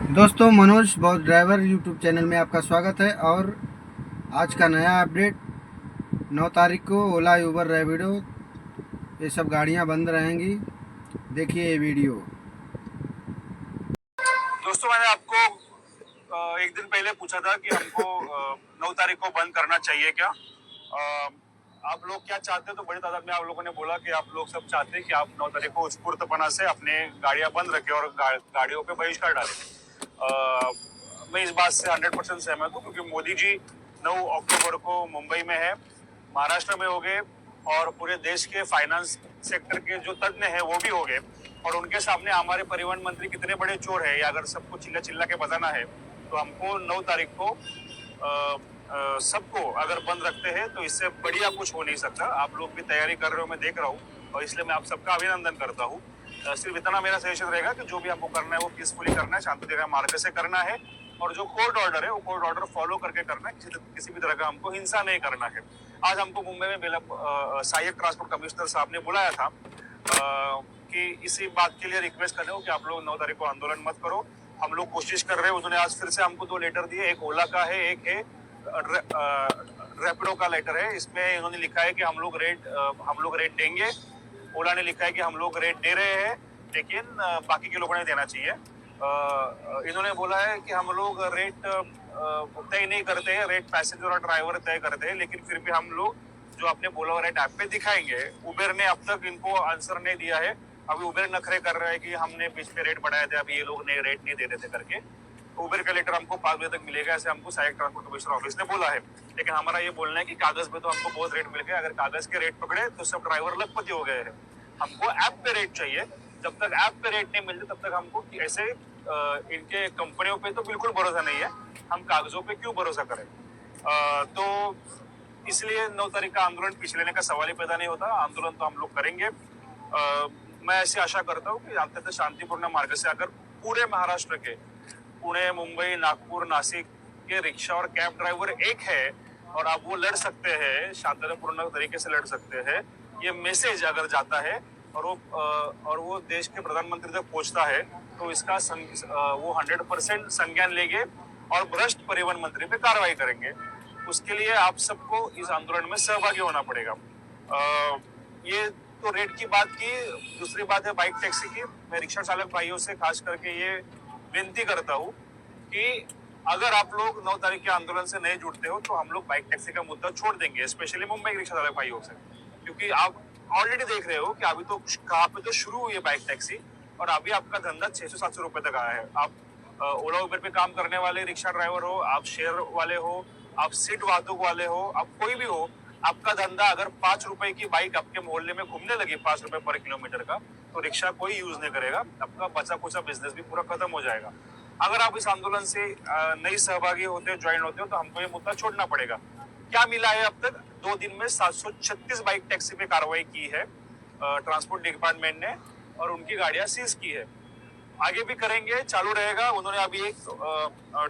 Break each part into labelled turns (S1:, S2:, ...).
S1: दोस्तों, Manoj boss driver YouTube channel में आपका स्वागत है। और आज का नया अपडेट, 9 तारीख को ओला, यूबर, रैपिडो ये सब गाड़ियां बंद रहेंगी। देखिए ये वीडियो।
S2: दोस्तों, मैंने आपको एक दिन पहले पूछा था कि हमको 9 तारीख को बंद करना चाहिए क्या। आप लोग क्या चाहते हैं? तो बड़ी तादाद में आप लोगों ने बोला कि आप लोग सब चाहते हैं कि आप 9 तारीख को उत्स्फूर्तपना से अपने गाड़ियां बंद रखें और गाड़ियों पे बहिष्कार डालें। मैं इस बात से 100% सहमत हूँ, क्योंकि मोदी जी 9 अक्टूबर को मुंबई में है, महाराष्ट्र में हो गए, और पूरे देश के फाइनेंस सेक्टर के जो तज्ञ हैं वो भी हो गए, और उनके सामने हमारे परिवहन मंत्री कितने बड़े चोर है। या अगर सबको चिल्ला चिल्ला के बताना है तो हमको 9 तारीख को सबको अगर बंद रखते हैं तो इससे बढ़िया कुछ हो नहीं सकता। आप लोग भी तैयारी कर रहे हो, मैं देख रहा हूँ, और इसलिए मैं आप सबका अभिनंदन करता हूँ। सिर्फ इतना मेरा सजेशन रहेगा कि जो भी हमको करना है वो पीसफुली करना है, शांतिपूर्ण मार्ग से करना है, और जो कोर्ट ऑर्डर है वो कोर्ट ऑर्डर फॉलो करके करना है। किसी भी तरह का हमको हिंसा नहीं करना है। आज हमको मुंबई में सहायक ट्रांसपोर्ट कमिश्नर साहब ने बुलाया था कि इसी बात के लिए रिक्वेस्ट कर रहे हो कि आप लोग 9 तारीख को आंदोलन मत करो। हम लोग कोशिश कर रहे हैं। उन्होंने आज फिर से हमको 2 लेटर दिए, एक ओला का है, एक है रैपिडो का लेटर है। इसमें इन्होंने लिखा है कि हम लोग रेट देंगे। ओला ने लिखा है कि हम लोग रेट दे रहे हैं, लेकिन बाकी के लोगों ने देना चाहिए। इन्होंने बोला है कि हम लोग रेट तय नहीं करते हैं, रेट पैसेंजर और ड्राइवर तय करते हैं, लेकिन फिर भी हम लोग जो आपने बोला रेट ऐप पे दिखाएंगे। उबेर ने अब तक इनको आंसर नहीं दिया है। अभी उबेर नखरे कर रहा है कि हमने बीच में रेट बढ़ाए थे, अभी ये लोग ने रेट नहीं दे रहे थे करके। उबेर का लेटर हमको 5 बजे तक मिलेगा, ऐसे हमको सहायक ट्रांसपोर्ट कमिश्नर ऑफिस ने बोला है। लेकिन हमारा ये बोलना है कि कागज पे तो हमको बहुत रेट मिल गए। अगर कागज के रेट पकड़े तो सब ड्राइवर लखपति हो गए हैं। हमको ऐप पे रेट चाहिए। जब तक ऐप पे रेट नहीं मिलते तब तक हमको ऐसे इनके कंपनियों पे तो बिल्कुल भरोसा नहीं है। हम कागजों पे क्यों भरोसा करें? तो इसलिए 9 तारीख का आंदोलन पीछे लेने का सवाल ही पैदा नहीं होता। आंदोलन तो हम लोग करेंगे। मैं ऐसी आशा करता हूँ कि अत्यंत शांतिपूर्ण मार्ग से अगर पूरे महाराष्ट्र के, पुणे, मुंबई, नागपुर, नासिक के रिक्शा और कैब ड्राइवर एक है और आप वो लड़ सकते हैं, शांतिपूर्ण तरीके से लड़ सकते हैं, ये मैसेज अगर जाता है और वो देश के प्रधानमंत्री तक पहुंचता है, तो इसका वो 100% संज्ञान लेंगे और भ्रष्ट परिवहन मंत्री पे कार्रवाई करेंगे। उसके लिए आप सबको इस आंदोलन में सहभागी होना पड़ेगा। ये तो रेट की बात की। दूसरी बात है बाइक टैक्सी की। मैं रिक्शा चालक भाइयों से खास करके ये विनती करता हूँ कि अगर आप लोग 9 तारीख के आंदोलन से नहीं जुड़ते हो तो हम लोग बाइक टैक्सी का मुद्दा छोड़ देंगे, स्पेशली मुंबई के रिक्शा चालक भाइयों से। क्योंकि आप ऑलरेडी देख रहे हो कि अभी तो कहाँ पे तो शुरू हुई है बाइक टैक्सी, और अभी आपका धंधा 600-700 रुपए तक आया है। आप ओला उबर पे काम करने वाले रिक्शा ड्राइवर हो, आप शेयर वाले हो, आप सीट वाहतुक वाले हो, आप कोई भी हो, आपका धंधा अगर 5 रुपए की बाइक आपके मोहल्ले में घूमने लगी 5 रुपए पर किलोमीटर का, तो रिक्शा कोई यूज नहीं करेगा। आपका बचा कुचा बिजनेस भी पूरा खत्म हो जाएगा। अगर आप इस आंदोलन से नहीं सहभागी होते, ज्वाइन होते हो, तो हमको ये मुद्दा छोड़ना पड़ेगा। क्या मिला है अब तक? 2 दिन में 736 बाइक टैक्सी पे कार्रवाई की है ट्रांसपोर्ट डिपार्टमेंट ने, और उनकी गाड़ियां सीज की है। आगे भी करेंगे, चालू रहेगा। उन्होंने अभी एक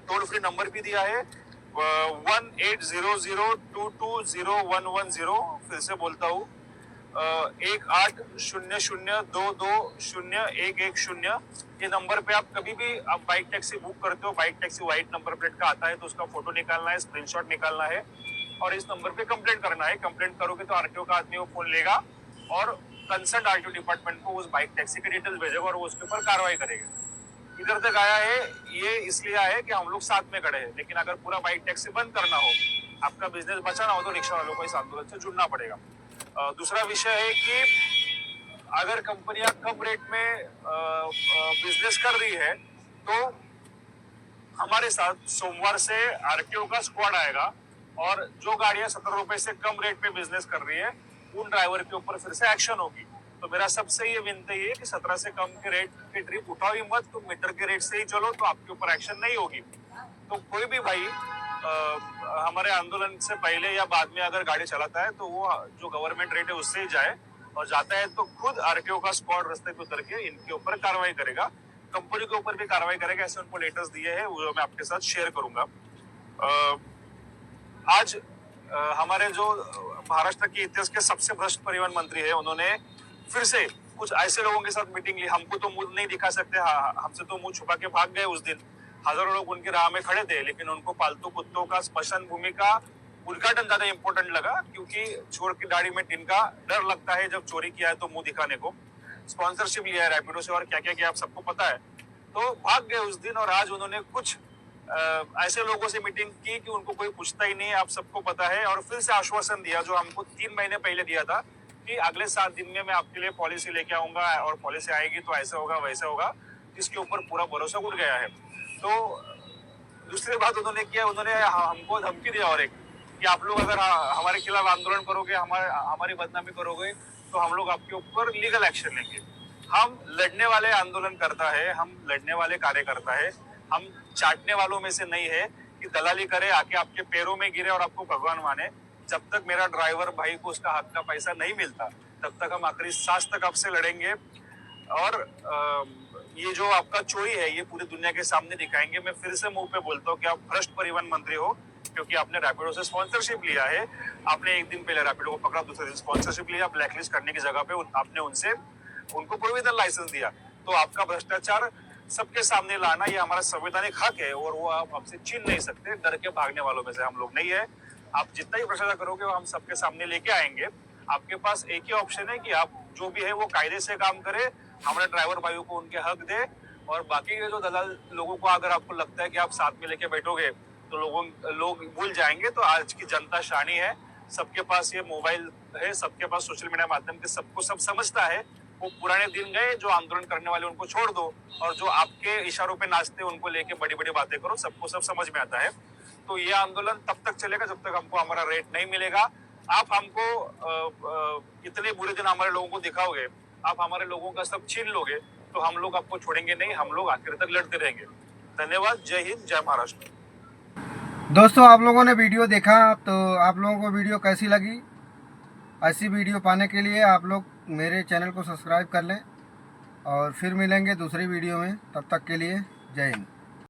S2: टोल फ्री नंबर भी दिया है, 1800220110। फिर से बोलता हूँ, 1800220110। ये नंबर पे आप कभी भी आप बाइक टैक्सी बुक करते हो, bike taxi white number plate का आता है, तो उसका फोटो निकालना है, स्क्रीनशॉट निकालना है, और इस नंबर पे कंप्लेंट करना है। कंप्लेंट करोगे तो आरटीओ का आदमी वो फोन लेगा और कंसर्न आरटीओ डिपार्टमेंट को उस बाइक टैक्सी के डिटेल्स भेजेगा और वो उसके ऊपर कार्रवाई करेगा। इधर तक आया है, ये इसलिए आया है कि हम लोग साथ में खड़े हैं। लेकिन अगर पूरा बाइक टैक्सी बंद करना हो, आपका बिजनेस बचाना हो, तो रिक्शा वालों को इस आंदोलन से जुड़ना पड़ेगा। दूसरा विषय है कि अगर कंपनियां कम रेट में बिजनेस कर रही है, तो हमारे साथ सोमवार से आरटीओ का स्क्वाड आएगा, और जो गाड़ियां 17 रुपए से कम रेट पे बिजनेस कर रही है, उन ड्राइवर के ऊपर फिर से एक्शन होगी। तो मेरा सबसे ये विनती है कि 17 से कम के रेट की ट्रिप उठाओ ही मत। तुम मीटर के रेट से ही चलो, तो आपके ऊपर एक्शन नहीं होगी। तो कोई भी भाई हमारे आंदोलन से पहले या बाद में अगर गाड़ी चलाता है, तो वो जो गवर्नमेंट रेट है उससे ही जाए, और जाता है तो खुद आरटीओ का स्क्वाड रास्ते पे उतर के इनके ऊपर कार्रवाई करेगा। कंपनी के ऊपर भी कार्रवाई करेगा। ऐसे उनको लेटर्स दिए हैं, वो मैं आपके साथ शेयर करूंगा। आज हमारे जो महाराष्ट्र के इतिहास के सबसे भ्रष्ट परिवहन मंत्री है, उन्होंने फिर से कुछ ऐसे लोगों के साथ मीटिंग ली। हमको तो मुंह नहीं दिखा सकते, हमसे तो मुंह छुपा के भाग गए उस दिन। हजारों लोग उनकी राह में खड़े थे, लेकिन उनको पालतू कुत्तों का स्मशान भूमि का उद्घाटन ज्यादा इंपॉर्टेंट लगा, क्योंकि चोर की दाढ़ी में टिनका डर लगता है जब चोरी किया है तो मुंह दिखाने को। स्पॉन्सरशिप लिया है रैपिडो से और क्या क्या किया आप सबको पता है। तो भाग गए उस दिन, और आज उन्होंने कुछ ऐसे लोगों से मीटिंग की कि उनको कोई पूछता ही नहीं है, आप सबको पता है, और फिर से आश्वासन दिया जो हमको 3 महीने पहले दिया था कि अगले 7 दिन में मैं आपके लिए पॉलिसी लेके आऊंगा, और पॉलिसी आएगी तो ऐसा होगा वैसा होगा, जिसके ऊपर पूरा भरोसा उठ गया है। तो दूसरी बात उन्होंने किया, उन्होंने हमको धमकी दिया और एक कि आप लोग अगर हमारे खिलाफ आंदोलन करोगे, हमारी बदनामी करोगे, तो हम लोग आपके ऊपर लीगल एक्शन लेंगे। हम लड़ने वाले आंदोलन करता है, हम लड़ने वाले कार्यकर्ता है, हम चाटने वालों में से नहीं है कि दलाली करे, आके आपके पैरों में गिरे और आपको भगवान माने। जब तक मेरा ड्राइवर भाई को उसका हक का पैसा नहीं मिलता, तब तक हम आखिरी सांस तक आपसे लड़ेंगे। और ये जो आपका चोरी है ये पूरी दुनिया के सामने दिखाएंगे। मैं फिर से मुंह पे बोलता हूँ कि आप भ्रष्ट परिवहन मंत्री हो, क्योंकि आपने रैपिडो से स्पॉन्सरशिप लिया है। आपने एक दिन पहले रैपिडो को पकड़ा, दूसरे दिन स्पॉन्सरशिप लिया, ब्लैकलिस्ट करने की जगह पे आपने उनको प्रोविजनल लाइसेंस दिया। तो आपका भ्रष्टाचार सबके सामने लाना ये हमारा संवैधानिक हक है, और वो आप हमसे छीन नहीं सकते। डर के भागने वालों में से हम लोग नहीं है। आप जितना ही भ्रष्टाचार करोगे वो हम सबके सामने लेके आएंगे। आपके पास एक ही ऑप्शन है कि आप जो भी है वो कायदे से काम करे, हमारे ड्राइवर भाइयों को उनके हक दे, और बाकी के जो दलाल लोगों को अगर आपको लगता है कि आप साथ में लेके बैठोगे तो लोग भूल जाएंगे। तो आज की जनता शानी है, सबके पास ये मोबाइल है, सबके पास सोशल मीडिया माध्यम के सबको सब समझता है। वो पुराने दिन गए, जो आंदोलन करने वाले उनको छोड़ दो, और जो आपके इशारों पे नाचते उनको लेके बड़ी बड़ी बातें करो, सबको सब समझ में आता है। तो ये आंदोलन तब तक चलेगा जब तक हमको हमारा रेट नहीं मिलेगा। आप हमको इतने बुरे दिन हमारे लोगों को दिखाओगे, आप हमारे लोगों का सब छीन लोगे, तो हम लोग आपको छोड़ेंगे नहीं, हम लोग आखिर तक लड़ते रहेंगे। धन्यवाद। जय हिंद, जय महाराष्ट्र।
S1: दोस्तों, आप लोगों ने वीडियो देखा, तो आप लोगों को वीडियो कैसी लगी? ऐसी वीडियो पाने के लिए आप लोग मेरे चैनल को सब्सक्राइब कर लें, और फिर मिलेंगे दूसरी वीडियो में। तब तक के लिए जय हिंद।